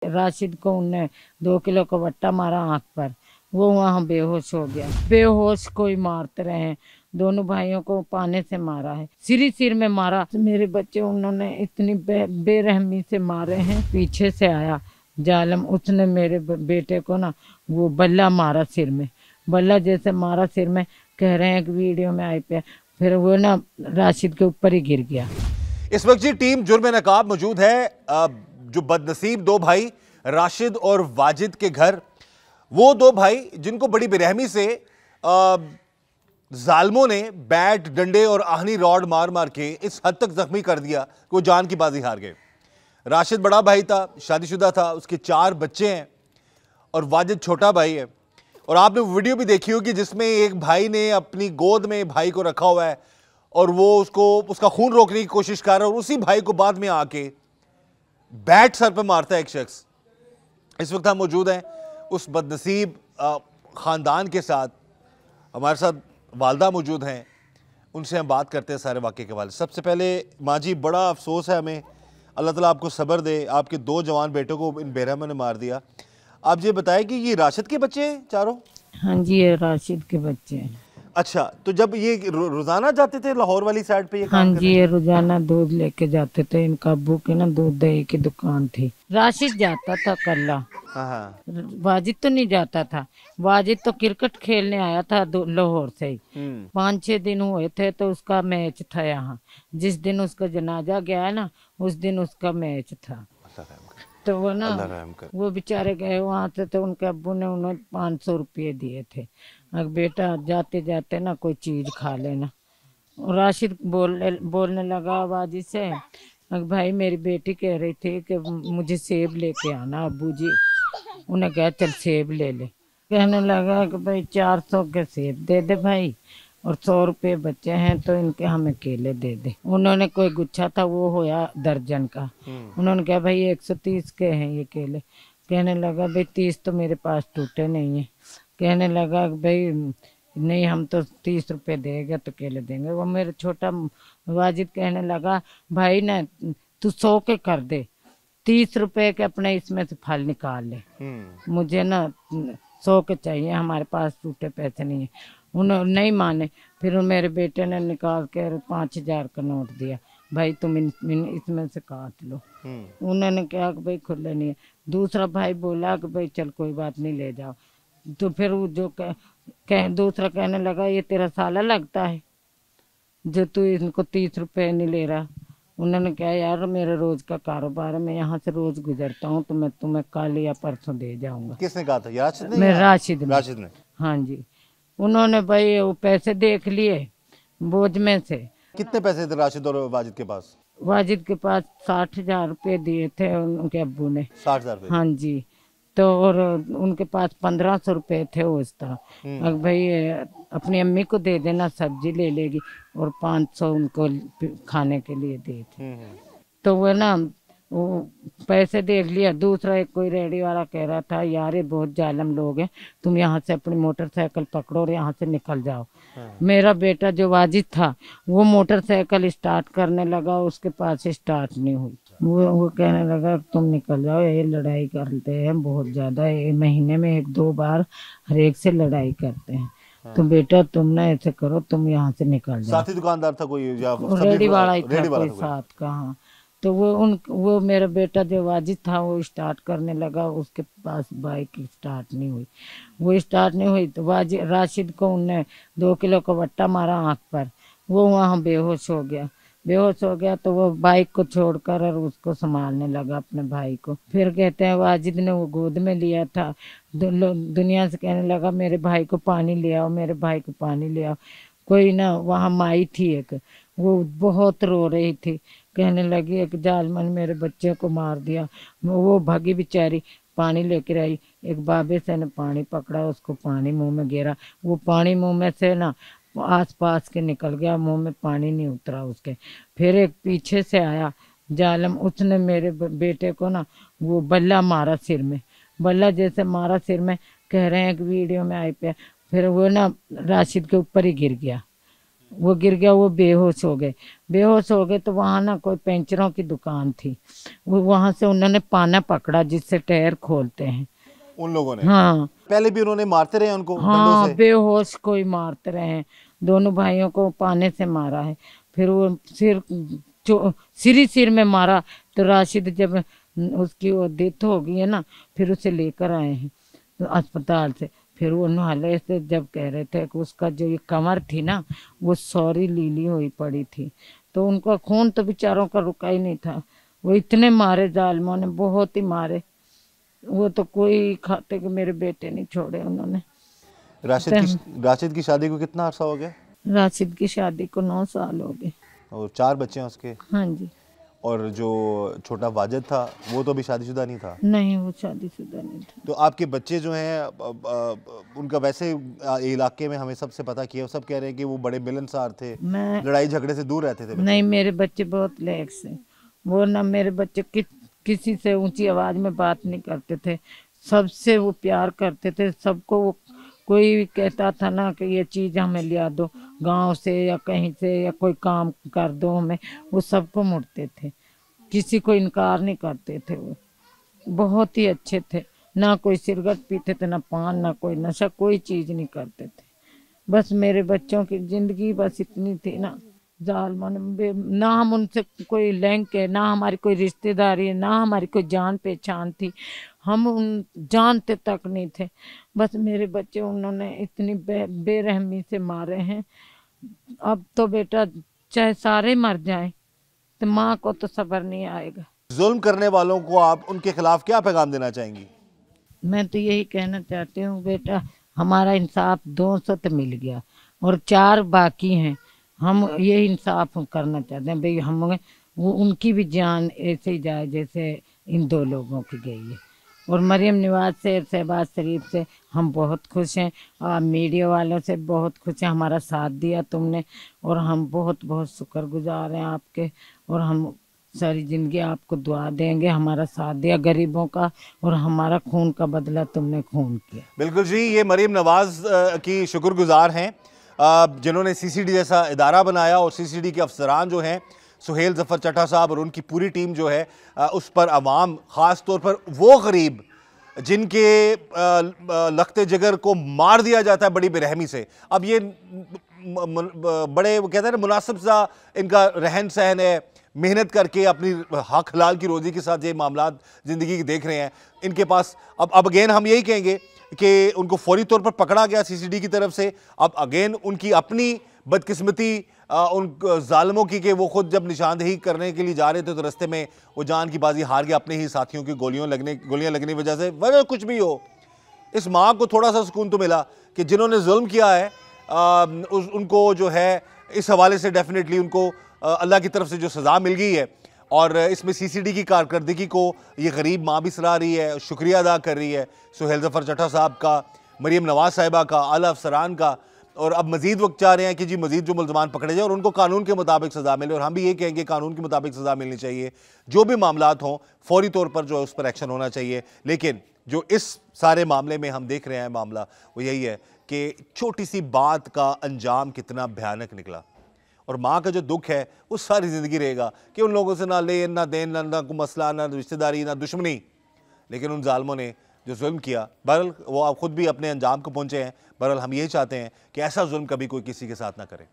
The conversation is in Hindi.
राशिद को उनने 2 किलो का वट्टा मारा आंख पर, वो वहाँ बेहोश हो गया। बेहोश कोई मारते रहे हैं, दोनों भाइयों को पाने से मारा है, सिर में मारा। मेरे बच्चे उन्होंने इतनी बेरहमी से मारे हैं। पीछे से आया जालम, उसने मेरे बेटे को ना वो बल्ला मारा सिर में, बल्ला जैसे मारा सिर में। कह रहे हैं कि वीडियो में आई पे, फिर वो ना राशिद के ऊपर ही गिर गया। इस वक्त जी टीम जुर्म नकाब मौजूद है जो बदनसीब दो भाई राशिद और वाजिद के घर। वो दो भाई जिनको बड़ी बेरहमी से जालमों ने बैट, डंडे और आहनी रॉड मार मार के इस हद तक जख्मी कर दिया कि वो जान की बाजी हार गए। राशिद बड़ा भाई था, शादीशुदा था, उसके 4 बच्चे हैं और वाजिद छोटा भाई है। और आपने वीडियो भी देखी होगी जिसमें एक भाई ने अपनी गोद में भाई को रखा हुआ है और वो उसका खून रोकने की कोशिश कर रहा है और उसी भाई को बाद में आके बैट सर पे मारता है एक शख्स। इस वक्त हम मौजूद हैं उस बदनसीब खानदान के साथ। हमारे साथ वालदा मौजूद हैं, उनसे हम बात करते हैं सारे वाक़े के हवाले। सबसे पहले माँ जी, बड़ा अफसोस है हमें, अल्लाह ताला आपको सब्र दे। आपके 2 जवान बेटों को इन बेरहमों ने मार दिया। आप ये बताएं कि ये राशिद के बच्चे हैं चारों? हाँ जी, ये राशिद के बच्चे हैं। अच्छा, तो जब ये रोजाना जाते थे लाहौर वाली साइड पे ये हाँ काम जी, ये रोजाना दूध लेके जाते थे। इनका अब्बू की ना दूध दही की दुकान थी। राशिद जाता था कल्ला, हाँ। वाजिद तो नहीं जाता था। वाजिद तो क्रिकेट खेलने आया था लाहौर से ही। 5-6 दिन हुए थे तो उसका मैच था यहाँ। जिस दिन उसका जनाजा गया ना, उस दिन उसका मैच था। तो वो ना वो बेचारे गए वहाँ से, तो उनके अब्बू ने उन्हें 500 रुपये दिए थे, अगर बेटा जाते जाते ना कोई चीज खा लेना। राशिद बोलने लगा वाजिद से, अगर भाई मेरी बेटी कह रही थी कि मुझे सेब लेके आना अब्बू जी। उन्हें कहा चल सेब ले ले। कहने लगा कि भाई 400 के सेब दे दे भाई, और 100 रुपये बचे हैं तो इनके हमें केले दे दे। उन्होंने कोई गुच्छा था वो होया दर्जन का। उन्होंने कहा भाई 130 के हैं ये केले। कहने लगा भाई 30 तो मेरे पास टूटे नहीं है। कहने लगा भाई नहीं, हम तो 30 रुपये देगा तो केले देंगे। वो मेरे छोटा वाजिद कहने लगा भाई ना तू 100 के कर दे, 30 रुपये के अपने इसमें से फल निकाल ले, मुझे ना 100 के चाहिए, हमारे पास टूटे पैसे नहीं है। उन्होंने नहीं माने। फिर मेरे बेटे ने निकाल के 5000 का नोट दिया, भाई तुम इसमें से काट लो। उन्होंने कहा कि भाई खुले नहीं है। दूसरा भाई बोला कि भाई चल कोई बात नहीं ले जाओ। तो फिर वो जो दूसरा कहने लगा ये तेरा साला लगता है जो तू इनको 30 रुपये नहीं ले रहा। उन्होंने कहा यार मेरा रोज का कारोबार है, मैं यहाँ से रोज गुजरता हूँ, तो मैं तुम्हें कल या परसों दे जाऊंगा। किसने कहा था? राशिद ने? मैं राशिद ने। हाँ जी। उन्होंने भाई वो पैसे देख लिए बोझ में से। कितने पैसे थे राशिद और वाजिद के पास? वाजिद के पास 60,000 रुपये दिए थे उनके अब्बू ने। 60,000 रुपये? हाँ जी। तो और उनके पास 1500 रुपये थे उस तरह। अब भाई अपनी अम्मी को दे देना, सब्जी ले लेगी, और 500 उनको खाने के लिए दे थे। तो वो ना वो पैसे देख लिया। दूसरा एक कोई रेडी वाला कह रहा था यार ये बहुत जालिम लोग हैं, तुम यहाँ से अपनी मोटरसाइकिल पकड़ो और यहाँ से निकल जाओ। मेरा बेटा जो वाजिद था वो मोटरसाइकिल स्टार्ट करने लगा, उसके पास स्टार्ट नहीं हुई। वो कहने लगा तुम निकल जाओ, ये लड़ाई करते हैं बहुत ज्यादा, महीने में 1-2 बार हर एक से लड़ाई करते हैं। तो बेटा तुम ना ऐसे करो, तुम यहाँ से निकल जाओ। साथी दुकानदार था कोई या रेडी वाला ही था कोई साथ का? हाँ। तो वो मेरा बेटा जो वाजिद था वो स्टार्ट करने लगा, उसके पास बाइक स्टार्ट नहीं हुई। वो स्टार्ट नहीं हुई तो राशिद को उनने 2 किलो का वट्टा मारा आंख पर, वो वहाँ बेहोश हो गया। बेहोश हो गया तो वो बाइक को छोड़कर और उसको संभालने लगा अपने भाई को। फिर कहते हैं वाजिद ने वो गोद में लिया था, दुनिया से कहने लगा मेरे भाई को पानी ले आओ, मेरे भाई को पानी ले आओ। कोई ना वहाँ माई थी एक, वो बहुत रो रही थी, कहने लगी एक जालमन मेरे बच्चे को मार दिया। वो भागी बेचारी, पानी लेकर आई। एक बाबे से ने पानी पकड़ा, उसको पानी मुंह में गिरा, वो पानी मुंह में से ना आस पास के निकल गया, मुंह में पानी नहीं उतरा उसके। फिर एक पीछे से आया जालम, उसने मेरे बेटे को ना वो बल्ला मारा सिर में, बल्ला जैसे मारा सिर में। कह रहे हैं कि वीडियो में आई पे, फिर वो ना राशिद के ऊपर ही गिर गया। वो गिर गया, वो बेहोश हो गए। बेहोश हो गए तो वहाँ ना कोई पेंचरों की दुकान थी, वो वहाँ से उन्होंने पाना पकड़ा जिससे टायर खोलते हैं। उन लोगों ने हाँ पहले भी उन्होंने मारते रहे उनको डंडों हाँ, से? बेहोश कोई मारते रहे हैं, दोनों भाइयों को पाने से मारा है। फिर वो सिर जो सिर में मारा, तो राशिद जब उसकी वो डेथ हो गई है ना, फिर उसे लेकर आए हैं तो अस्पताल से। फिर वो नहाले से जब कह रहे थे कि उसका जो ये कमर थी ना, वो सॉरी लीली हुई पड़ी थी, तो उनका खून तो बेचारों का रुका ही नहीं था। वो इतने मारे जालिमों ने, बहुत ही मारे। वो तो कोई खाते कि मेरे बेटे नहीं छोड़े उन्होंने। राशिद की शादी को कितना अरसा हो गया? राशिद की शादी को 9 साल हो गए। और 4 बच्चे हैं उसके? हाँ जी। और जो छोटा वाजिद था वो तो अभी शादीशुदा नहीं था? नहीं, वो शादीशुदा नहीं था। तो आपके बच्चे जो हैं उनका वैसे इलाके में हमें सबसे पता किया, सब कह रहे हैं कि वो बड़े मिलनसार थे, मैं लड़ाई झगड़े से दूर रहते थे बच्चे। नहीं, मेरे बच्चे बहुत लैक्स हैं। वो ना, मेरे बच्चे किसी से ऊंची आवाज में बात नहीं करते थे, सबसे वो प्यार करते थे, सबको। वो कोई भी कहता था ना कि ये चीज़ हमें लिया दो गांव से या कहीं से, या कोई काम कर दो हमें, वो सबको मुड़ते थे, किसी को इनकार नहीं करते थे। वो बहुत ही अच्छे थे, ना कोई सिगरेट पीते थे, ना पान, ना कोई नशा, कोई चीज़ नहीं करते थे। बस मेरे बच्चों की जिंदगी बस इतनी थी ना, जालिमों ने ना हम उनसे कोई लिंक है, ना हमारी कोई रिश्तेदारी है, ना हमारी कोई जान पहचान थी, हम उन जानते तक नहीं थे। बस मेरे बच्चे उन्होंने इतनी बेरहमी से मारे हैं। अब तो बेटा चाहे सारे मर जाएं तो माँ को तो सब्र नहीं आएगा। जुल्म करने वालों को आप उनके खिलाफ क्या पैगाम देना चाहेंगी? मैं तो यही कहना चाहती हूँ बेटा, हमारा इंसाफ 200 तो मिल गया और 4 बाकी हैं। हम ये इंसाफ करना चाहते हैं भाई, हम वो उनकी भी जान ऐसे ही जाए जैसे इन 2 लोगों की गई है। और मरियम नवाज से, शहबाज शरीफ से हम बहुत खुश हैं, और मीडिया वालों से बहुत खुश हैं, हमारा साथ दिया तुमने, और हम बहुत बहुत शुक्रगुजार हैं आपके। और हम सारी जिंदगी आपको दुआ देंगे, हमारा साथ दिया गरीबों का, और हमारा खून का बदला तुमने खून किया। बिल्कुल जी, ये मरियम नवाज की शुक्रगुजार हैं जिन्होंने सीसीडी जैसा इदारा बनाया, और सीसीडी के अफसरान जो हैं सुहेल जफर चट्टा साहब और उनकी पूरी टीम जो है उस पर अवाम, ख़ास तौर पर वो गरीब जिनके लखते जिगर को मार दिया जाता है बड़ी बेरहमी से। अब ये बड़े वो कहते हैं ना, मुनासिब सा इनका रहन सहन है, मेहनत करके अपनी हक हलाल की रोज़ी के साथ ये मामलात ज़िंदगी के देख रहे हैं इनके पास। अब अगेन हम यही कहेंगे कि उनको फौरी तौर पर पकड़ा गया सीसीडी की तरफ से। अब अगेन उनकी अपनी बदकिस्मती उन जालिमों की कि वो खुद जब निशानदेही करने के लिए जा रहे थे तो रास्ते में वो जान की बाजी हार गया अपने ही साथियों की गोलियां लगने की वजह से। वजह कुछ भी हो, इस माँ को थोड़ा सा सुकून तो मिला कि जिन्होंने जुल्म किया है उनको जो है इस हवाले से डेफिनेटली उनको अल्लाह की तरफ से जो सज़ा मिल गई है। और इसमें सीसीडी की कारकर्दगी को ये गरीब माँ भी सराह रही है, शुक्रिया अदा कर रही है सुहेल जफर चट्टा साहब का, मरियम नवाज साहिबा का, आला अफसरान का। और अब मजीद वक्त चाह रहे हैं कि जी मजीद जो मुल्ज़मान पकड़े जाए और उनको कानून के मुताबिक सज़ा मिले। और हम भी ये कहेंगे कानून के मुताबिक सज़ा मिलनी चाहिए, जो भी मामलात हों फौरी तौर पर जो है उस पर एक्शन होना चाहिए। लेकिन जो इस सारे मामले में हम देख रहे हैं मामला, वो यही है कि छोटी सी बात का अंजाम कितना भयानक निकला। और माँ का जो दुख है वो सारी ज़िंदगी रहेगा कि उन लोगों से ना लेन ना देन, ना कोई मसला, ना रिश्तेदारी, ना दुश्मनी, लेकिन उन जालिमों ने जो जुल्म किया, बहरहाल वो आप खुद भी अपने अंजाम को पहुँचे हैं। बहरहाल हम यही चाहते हैं कि ऐसा जुल्म कभी कोई किसी के साथ ना करे।